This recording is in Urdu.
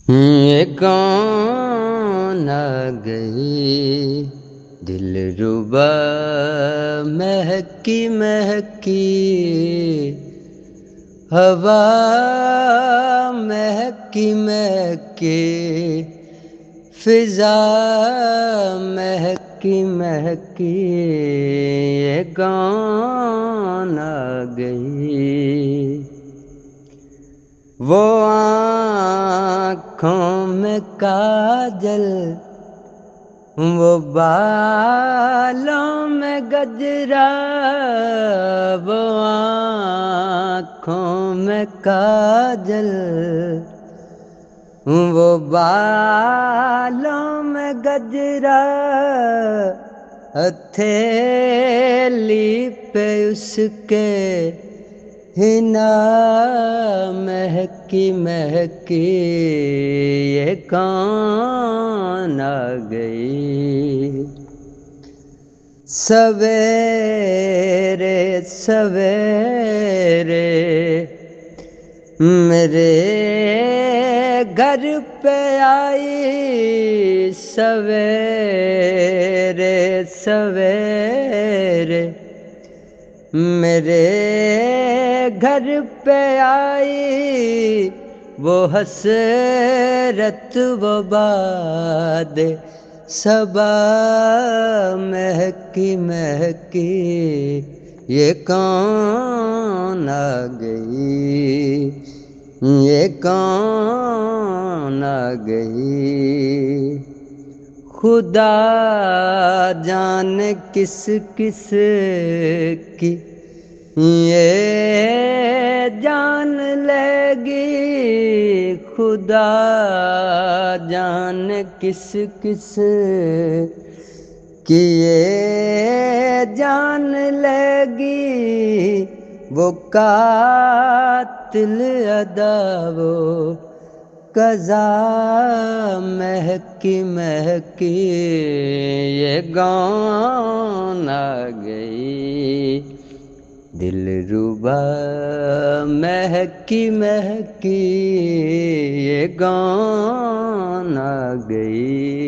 یہ کون آ گئی دل ربا مہکی مہکی ہوا مہکی مہکی فضا مہکی مہکی یہ کون آ گئی وہ آنکھوں میں کاجل وہ بالوں میں گجرا وہ آنکھوں میں کاجل وہ بالوں میں گجرا ہتھیلی پہ اس کے حنا مہکی مہکی یہ کون آ گئی سویرے سویرے میرے گھر پہ آئی سویرے سویرے میرے گھر پہ آئی وہ حسرت وہ باد صبا مہکی مہکی یہ کون آ گئی یہ کون آ گئی خدا جانے کس کس کی یہ جان لے گی خدا جانے کس کس کی یہ جان لے گی وہ قاتل ادا وہ قضا مہکی مہکی یہ کون آ گئی دل ربا مہکی مہکی یہ کون آ گئی